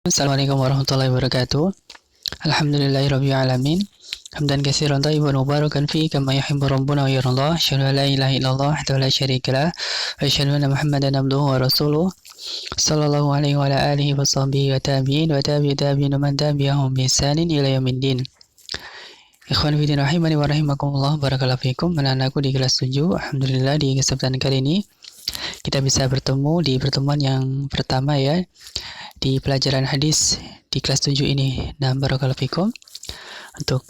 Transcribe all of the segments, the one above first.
Assalamualaikum warahmatullahi wabarakatuh. Alhamdulillahirabbil alamin. Hamdan katsiran thayyiban mubarakan fi kama yuhibbu rabbuna wa yarda. Asyhadu an la ilaha illallah wahdahu la syarika lah wa asyhadu anna Muhammadan abduhu wa rasuluh. Sallallahu alaihi wa ala alihi wa sahbihi wa tabi'in wa tabi'in man tabi'ahum bi ihsanin ila yaumiddin. Ikhwan fillah rahimani wa rahimakumullah, barakallahu fikum. Anak-anakku di kelas 7, alhamdulillah di kesempatan kali ini kita bisa bertemu di pertemuan yang pertama ya, di pelajaran hadis di kelas 7 ini. Nah, barakallahu fikum. Untuk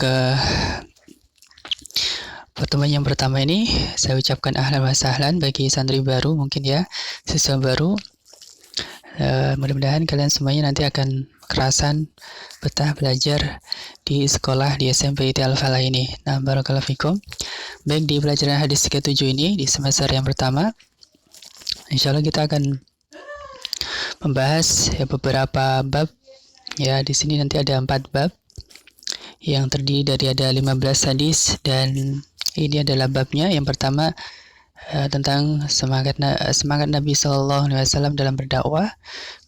pertemuan yang pertama ini saya ucapkan ahlan wa sahlan bagi santri baru mungkin ya, siswa baru. Mudah-mudahan kalian semuanya nanti akan kerasan betah belajar di sekolah di SMP IT Al-Falah ini. Nah, barakallahu fikum. Baik, di pelajaran hadis ke-7 ini di semester yang pertama, insyaallah kita akan membahas ya beberapa bab. Ya, di sini nanti ada 4 bab yang terdiri dari ada 15 hadis, dan ini adalah babnya. Yang pertama tentang semangat Nabi SAW dalam berdakwah.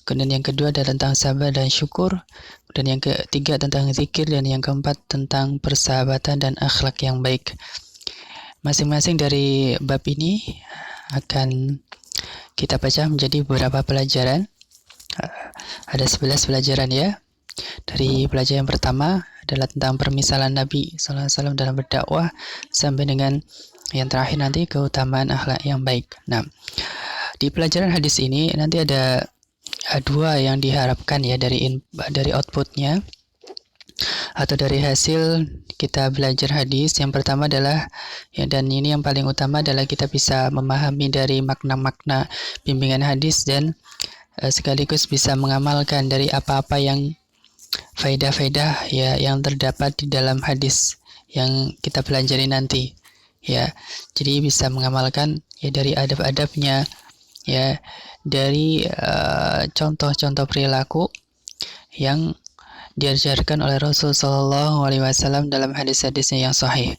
Kemudian yang kedua adalah tentang sabar dan syukur. Dan yang ketiga tentang zikir, dan yang keempat tentang persahabatan dan akhlak yang baik. Masing-masing dari bab ini akan kita baca menjadi beberapa pelajaran. Ada 11 pelajaran ya. Dari pelajaran yang pertama adalah tentang permisalan Nabi SAW dalam berdakwah, sampai dengan yang terakhir nanti keutamaan akhlak yang baik. Nah, di pelajaran hadis ini nanti ada dua yang diharapkan ya dari outputnya atau dari hasil kita belajar hadis. Yang pertama adalah ya, dan ini yang paling utama adalah kita bisa memahami dari makna-makna bimbingan hadis, dan sekaligus bisa mengamalkan dari apa-apa yang faedah-faedah ya yang terdapat di dalam hadis yang kita pelajari nanti ya. Jadi bisa mengamalkan ya dari adab-adabnya ya, dari contoh-contoh perilaku yang diajarkan oleh Rasul Shallallahu Alaihi Wasallam dalam hadis-hadisnya yang sahih.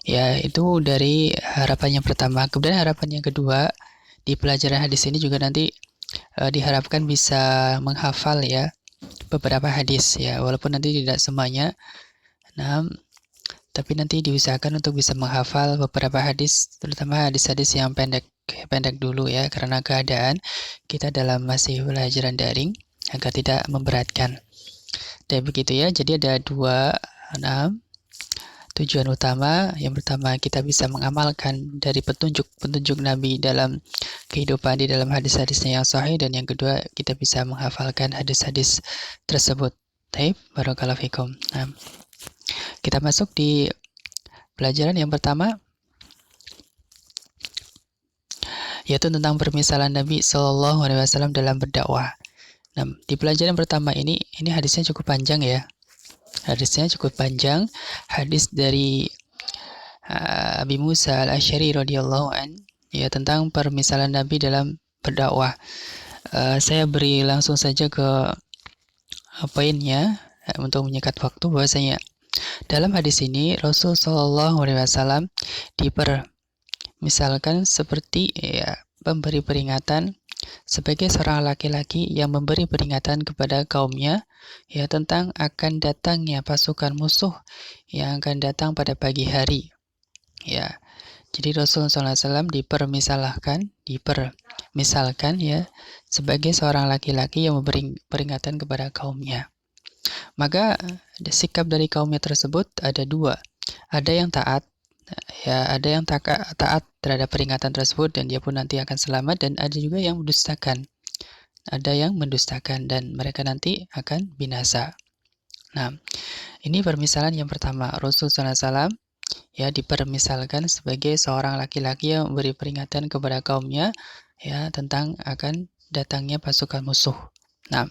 Ya, itu dari harapan yang pertama. Kemudian harapan yang kedua, di pelajaran hadis ini juga nanti diharapkan bisa menghafal ya beberapa hadis ya, walaupun nanti tidak semuanya. Nah, tapi nanti diusahakan untuk bisa menghafal beberapa hadis, terutama hadis-hadis yang pendek dulu ya, karena keadaan kita dalam masih pelajaran daring agar tidak memberatkan. Dan begitu ya. Jadi ada dua tujuan utama. Yang pertama, kita bisa mengamalkan dari petunjuk Nabi dalam kehidupan di dalam hadis-hadisnya yang sahih, dan yang kedua, kita bisa menghafalkan hadis-hadis tersebut. Baik, barakallahu fikum. Nah, kita masuk di pelajaran yang pertama, yaitu tentang permisalan Nabi Shallallahu Alaihi Wasallam dalam berdakwah. Nah, di pelajaran pertama ini hadisnya cukup panjang ya. Hadisnya cukup panjang. Hadis dari Abi Musa al-Asy'ari radhiyallahu an ya, tentang permisalan Nabi dalam berdakwah. Saya beri langsung saja ke poinnya untuk menyingkat waktu. Bahwasanya dalam hadis ini Rasul Shallallahu Alaihi Wasallam dipermisalkan seperti ya, pemberi peringatan, sebagai seorang laki-laki yang memberi peringatan kepada kaumnya ya tentang akan datangnya pasukan musuh yang akan datang pada pagi hari ya. Jadi Rasulullah SAW dipermisalkan ya sebagai seorang laki-laki yang memberi peringatan kepada kaumnya. Maka sikap dari kaumnya tersebut ada dua. Ada yang taat ya, ada yang taat terhadap peringatan tersebut dan dia pun nanti akan selamat, dan ada juga yang mendustakan. Ada yang mendustakan dan mereka nanti akan binasa. Nah, ini permisalan yang pertama. Rasulullah SAW ya dipermisalkan sebagai seorang laki-laki yang memberi peringatan kepada kaumnya ya tentang akan datangnya pasukan musuh. Nah,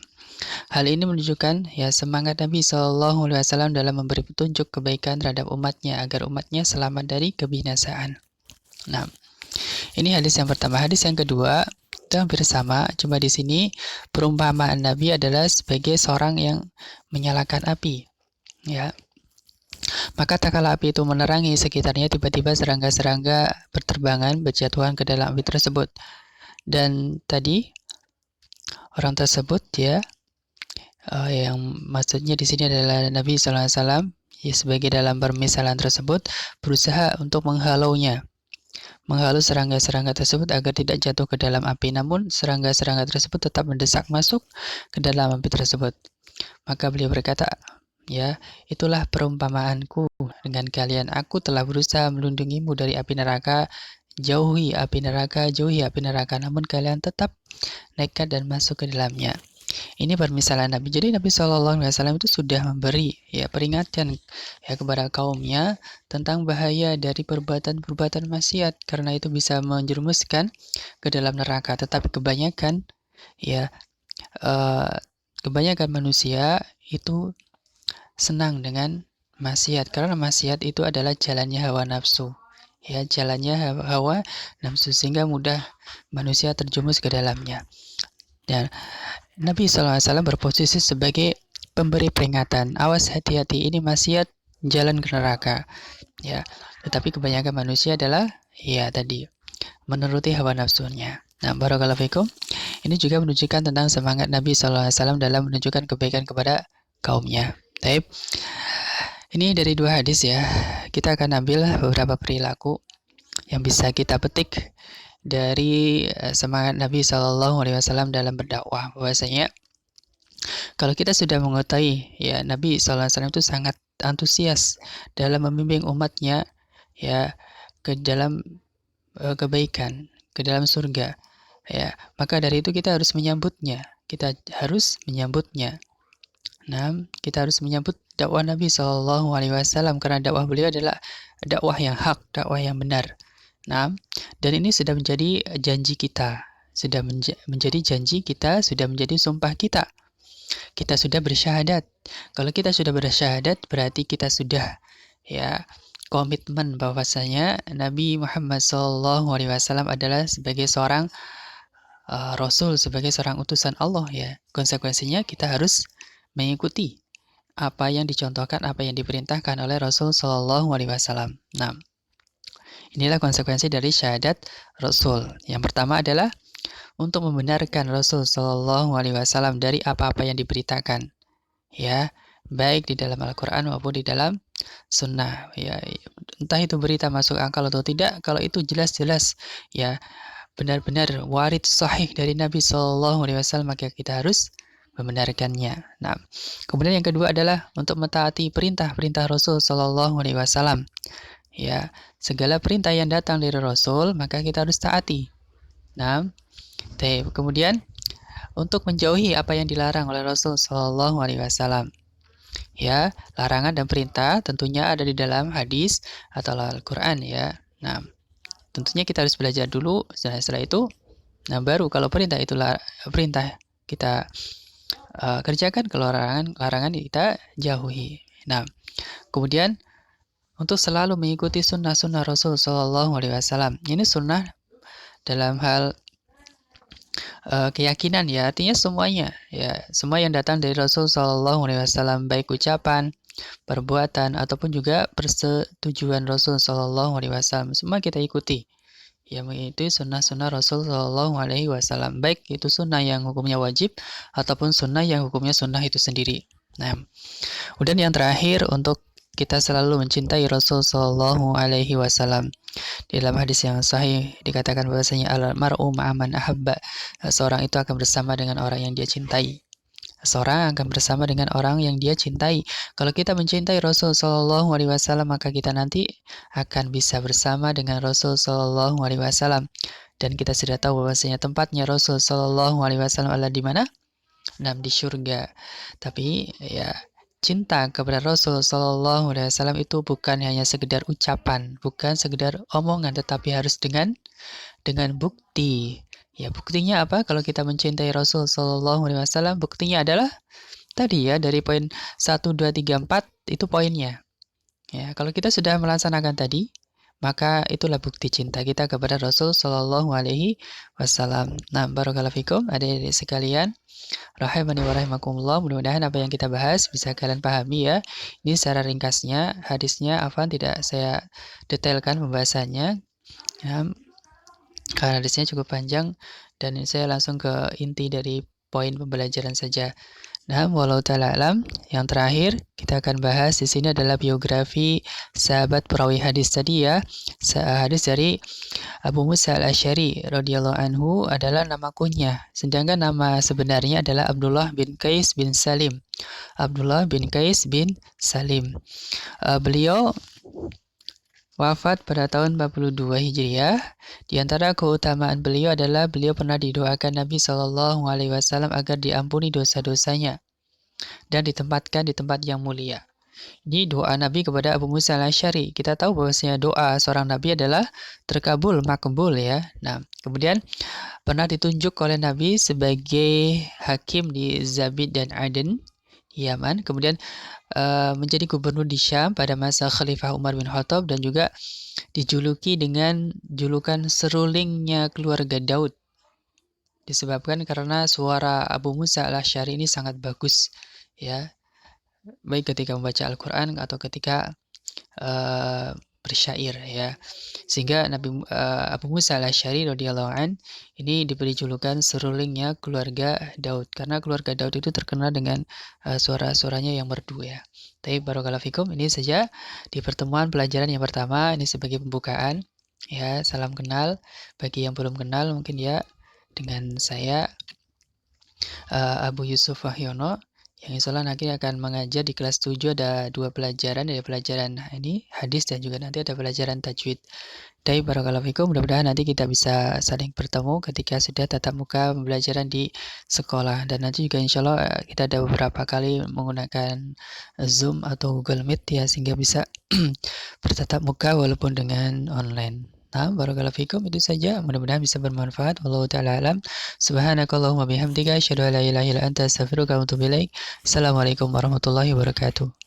hal ini menunjukkan ya semangat Nabi Shallallahu Alaihi Wasallam dalam memberi petunjuk kebaikan terhadap umatnya agar umatnya selamat dari kebinasaan. Nah, ini hadis yang pertama. Hadis yang kedua itu hampir sama, cuma di sini perumpamaan Nabi adalah sebagai seorang yang menyalakan api. Ya, maka tak kala api itu menerangi sekitarnya, tiba-tiba serangga-serangga berterbangan berjatuhan ke dalam api tersebut. Dan tadi orang tersebut ya yang maksudnya di sini adalah Nabi Sallallahu Alaihi Wasallam ya, sebagai dalam permisalan tersebut berusaha untuk menghalau serangga-serangga tersebut agar tidak jatuh ke dalam api, namun serangga-serangga tersebut tetap mendesak masuk ke dalam api tersebut. Maka beliau berkata, ya, itulah perumpamaanku dengan kalian. Aku telah berusaha melindungimu dari api neraka, jauhi api neraka, namun kalian tetap nekat dan masuk ke dalamnya. Ini permisalan Nabi. Jadi Nabi Shallallahu Alaihi Wasallam itu sudah memberi ya peringatan ya kepada kaumnya tentang bahaya dari perbuatan-perbuatan maksiat, karena itu bisa menjerumuskan ke dalam neraka. Tetapi kebanyakan ya kebanyakan manusia itu senang dengan maksiat, karena maksiat itu adalah jalannya hawa nafsu. Ya, jalannya hawa nafsu, sehingga mudah manusia terjumus ke dalamnya. Dan Nabi SAW berposisi sebagai pemberi peringatan, awas hati-hati, ini maksiat, jalan ke neraka. Ya, tetapi kebanyakan manusia adalah ya tadi menuruti hawa nafsunya. Nah, barakallahu fikum. Ini juga menunjukkan tentang semangat Nabi SAW dalam menunjukkan kebaikan kepada kaumnya. Baik. Ini dari dua hadis ya. Kita akan ambil beberapa perilaku yang bisa kita petik dari semangat Nabi SAW dalam berdakwah. Bahwasanya kalau kita sudah mengetahui ya Nabi SAW itu sangat antusias dalam membimbing umatnya ya ke dalam kebaikan, ke dalam surga. Ya, maka dari itu kita harus menyambutnya. Nah, kita harus menyambut dakwah Nabi SAW karena dakwah beliau adalah dakwah yang hak, dakwah yang benar. Nah, dan ini sudah menjadi janji kita, sudah menjadi janji kita, sudah menjadi sumpah kita. Kita sudah bersyahadat. Kalau kita sudah bersyahadat, berarti kita sudah ya komitmen bahwasanya Nabi Muhammad SAW adalah sebagai seorang Rasul, sebagai seorang utusan Allah ya. Konsekuensinya kita harus mengikuti apa yang dicontohkan, apa yang diperintahkan oleh Rasul Shallallahu Alaihi Wasallam. Nah, inilah konsekuensi dari syahadat Rasul. Yang pertama adalah untuk membenarkan Rasul Shallallahu Alaihi Wasallam dari apa-apa yang diberitakan, ya, baik di dalam Al-Quran maupun di dalam Sunnah. Ya, entah itu berita masuk akal atau tidak, kalau itu jelas-jelas, ya, benar-benar warid sahih dari Nabi Shallallahu Alaihi Wasallam, maka kita harus membenarkannya. Nah, kemudian yang kedua adalah untuk mentaati perintah-perintah Rasul Shallallahu Alaihi Wasallam. Ya, segala perintah yang datang dari Rasul maka kita harus taati. Nah, kemudian untuk menjauhi apa yang dilarang oleh Rasul Shallallahu Alaihi Wasallam. Ya, larangan dan perintah tentunya ada di dalam hadis atau Al-Quran ya. Nah, tentunya kita harus belajar dulu. Setelah itu, nah baru kalau perintah itulah perintah kita kerjakan, kalau larangan kita jauhi. Nah, kemudian untuk selalu mengikuti sunnah-sunnah Rasul Shallallahu Alaihi Wasallam. Ini sunnah dalam hal keyakinan ya, artinya semuanya ya, semua yang datang dari Rasul Shallallahu Alaihi Wasallam, baik ucapan, perbuatan ataupun juga persetujuan Rasul Shallallahu Alaihi Wasallam, semua kita ikuti. Ya, mengikuti sunnah-sunnah Rasul Shallallahu Alaihi Wasallam, baik itu sunnah yang hukumnya wajib ataupun sunnah yang hukumnya sunnah itu sendiri. Nah, kemudian yang terakhir untuk kita selalu mencintai Rasul Shallallahu Alaihi Wasallam. Di dalam hadis yang sahih dikatakan bahwasanya al-mar'u ma'aman ahabba, seorang itu akan bersama dengan orang yang dia cintai. Seorang akan bersama dengan orang yang dia cintai. Kalau kita mencintai Rasul Shallallahu Alaihi Wasallam, maka kita nanti akan bisa bersama dengan Rasul Shallallahu Alaihi Wasallam. Dan kita sudah tahu bahwasanya tempatnya Rasul Shallallahu Alaihi Wasallam adalah di mana? Nah, di surga. Tapi ya, cinta kepada Rasul Shallallahu Alaihi Wasallam itu bukan hanya sekedar ucapan, bukan sekedar omongan, tetapi harus dengan bukti. Ya, buktinya apa? Kalau kita mencintai Rasul Shallallahu Alaihi Wasallam, buktinya adalah tadi ya, dari poin 1, 2, 3, 4 itu poinnya. Ya, kalau kita sudah melaksanakan tadi, maka itulah bukti cinta kita kepada Rasul Shallallahu Alaihi Wasallam. Nah, barakallahu fikum, adik-adik sekalian, rahimani wa rahimakumullah. Mudah-mudahan apa yang kita bahas bisa kalian pahami ya. Ini secara ringkasnya, hadisnya Afan tidak saya detailkan pembahasannya. Ya, karena hadisnya cukup panjang dan saya langsung ke inti dari poin pembelajaran saja. Nah, walau ta'ala alam, yang terakhir kita akan bahas di sini adalah biografi sahabat perawi hadis tadi ya. Hadis dari Abu Musa al-Asy'ari radhiyallahu anhu adalah nama kunyah, sedangkan nama sebenarnya adalah Abdullah bin Qais bin Salim. Abdullah bin Qais bin Salim. Beliau wafat pada tahun 42 Hijriah. Di antara keutamaan beliau adalah beliau pernah didoakan Nabi Shallallahu Alaihi Wasallam agar diampuni dosa-dosanya dan ditempatkan di tempat yang mulia. Ini doa Nabi kepada Abu Musa al-Asy'ari. Kita tahu bahwasanya doa seorang Nabi adalah terkabul, makbul ya. Nah, kemudian pernah ditunjuk oleh Nabi sebagai hakim di Zabid dan Aden, Yaman. Kemudian menjadi gubernur di Syam pada masa Khalifah Umar bin Khattab dan juga dijuluki dengan julukan serulingnya keluarga Daud. Disebabkan karena suara Abu Musa al-Asy'ari ini sangat bagus ya, baik ketika membaca Al-Quran atau ketika bersyair ya, sehingga Abu Musa al-Asy'ari radhiyallahu an ini diberi julukan serulingnya keluarga Daud karena keluarga Daud itu terkenal dengan suara-suaranya yang merdu ya. Tapi barakallahu fikum, ini saja di pertemuan pelajaran yang pertama, ini sebagai pembukaan ya. Salam kenal bagi yang belum kenal mungkin ya, dengan saya Abu Yusuf Wahyono, yang insya Allah nanti akan mengajar di kelas 7. Ada 2 pelajaran, ada pelajaran ini hadis dan juga nanti ada pelajaran tajwid. Tapi barakallahu fikum, mudah-mudahan nanti kita bisa saling bertemu ketika sudah tatap muka pembelajaran di sekolah. Dan nanti juga insya Allah kita ada beberapa kali menggunakan Zoom atau Google Meet ya, sehingga bisa bertatap muka walaupun dengan online. Nah, barakallahu fikum, itu saja. Mudah-mudahan bisa bermanfaat. Wallahu ta'ala alam. Subhanakallahumma bihamdika asyhadu an la ilaha illa anta astaghfiruka wa atubu ilaik. Assalamualaikum warahmatullahi wabarakatuh.